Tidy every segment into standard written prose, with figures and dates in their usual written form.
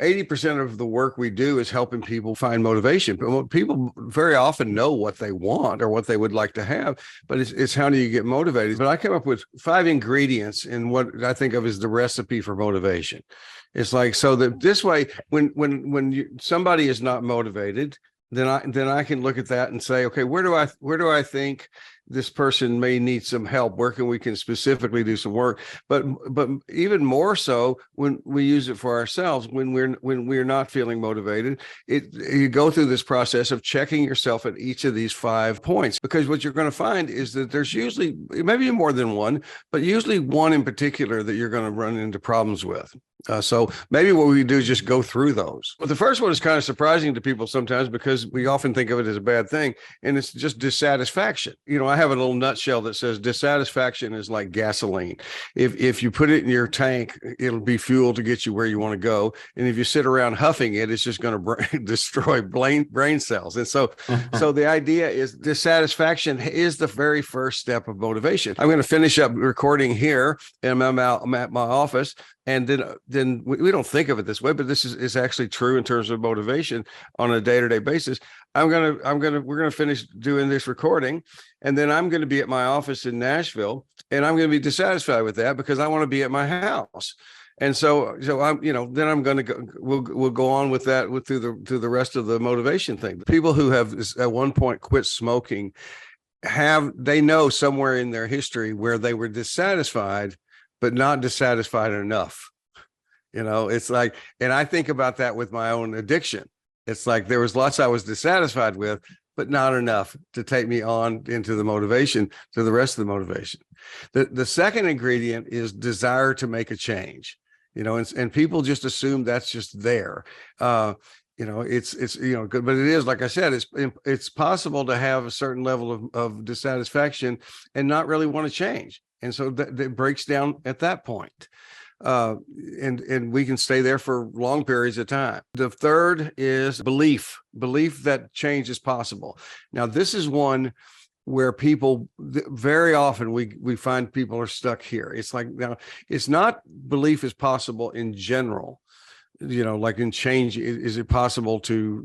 80% of the work we do is helping people find motivation. But people very often know what they want or what they would like to have, but it's how do you get motivated? But I came up with 5 ingredients in what I think of as the recipe for motivation. It's like, so that this way, somebody is not motivated, then I can look at that and say, okay, where do I think this person may need some help? Where can we specifically do some work? But even more so when we use it for ourselves, when we're not feeling motivated, you go through this process of checking yourself at each of these 5 points, because what you're going to find is that there's usually maybe more than one, but usually one in particular that you're going to run into problems with. So maybe what we do is just go through those. But the first one is kind of surprising to people sometimes because we often think of it as a bad thing, and it's just dissatisfaction. I have a little nutshell that says dissatisfaction is like gasoline. If you put it in your tank, it'll be fuel to get you where you want to go. And if you sit around huffing it, it's just going to destroy brain cells. And so the idea is dissatisfaction is the very first step of motivation. I'm going to finish up recording here, and I'm at my office. And then we don't think of it this way, but this is actually true in terms of motivation on a day-to-day basis. We're gonna finish doing this recording, and then I'm going to be at my office in Nashville, and I'm going to be dissatisfied with that because I want to be at my house. And so I'm, then I'm going to go, we'll go on with that through the rest of the motivation thing. People who have at one point quit smoking they know somewhere in their history where they were dissatisfied, but not dissatisfied enough. It's like, and I think about that with my own addiction. It's like there was lots I was dissatisfied with, but not enough to take me on into the motivation, to the rest of the motivation. The second ingredient is desire to make a change, and people just assume that's just there. It's good, but it is, like I said, it's possible to have a certain level of dissatisfaction and not really want to change. And so that breaks down at that point. And we can stay there for long periods of time. The third is belief that change is possible. Now, this is one where people very often we find people are stuck here. It's like, now it's not belief is possible in general. Like in change, is it possible to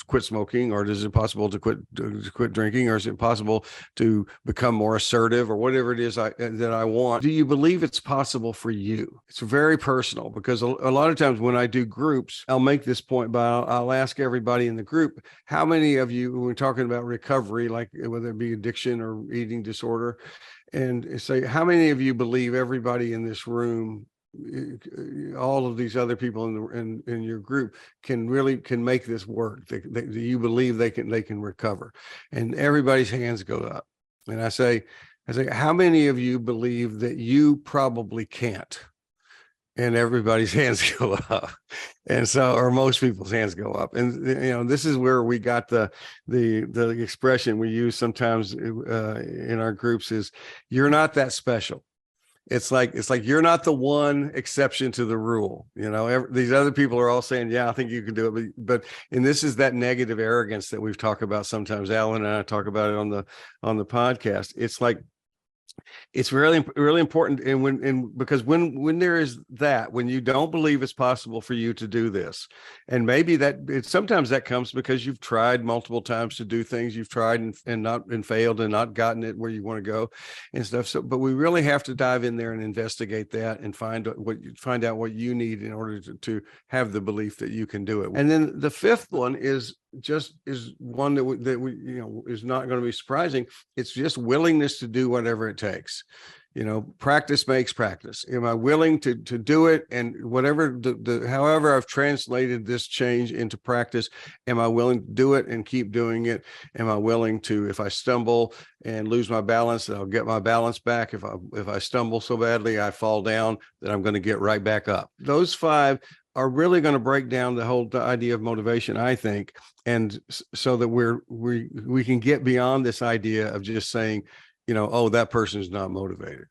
quit smoking, or is it possible to quit drinking, or is it possible to become more assertive, or whatever it is that I want? Do you believe it's possible for you? It's very personal, because a lot of times when I do groups, I'll make this point, but I'll ask everybody in the group, how many of you, when we're talking about recovery, like whether it be addiction or eating disorder, and say, how many of you believe everybody in this room, all of these other people in your group can make this work? Do you believe they can recover? And everybody's hands go up. And I say, how many of you believe that you probably can't? And everybody's hands go up. And so, or most people's hands go up. And this is where we got the expression we use sometimes in our groups is, you're not that special. It's like you're not the one exception to the rule. These other people are all saying, yeah, I think you can do it. But and this is that negative arrogance that we've talked about sometimes. Alan and I talk about it on the podcast. It's like, it's really, really important. And because when there is that, when you don't believe it's possible for you to do this, and maybe sometimes that comes because you've tried multiple times to do things, you've tried and failed and not gotten it where you want to go and stuff. So, but we really have to dive in there and investigate that and find out what you need in order to have the belief that you can do it. And then the fifth one is one that is not going to be surprising. It's just willingness to do whatever it takes. Practice makes practice. Am I willing to do it? And whatever however I've translated this change into practice, am I willing to do it and keep doing it? Am I willing to, if I stumble and lose my balance, that I'll get my balance back? If I stumble so badly I fall down, that I'm going to get right back up. Those 5 are really going to break down the whole idea of motivation, I think, and so that we can get beyond this idea of just saying, oh, that person is not motivated.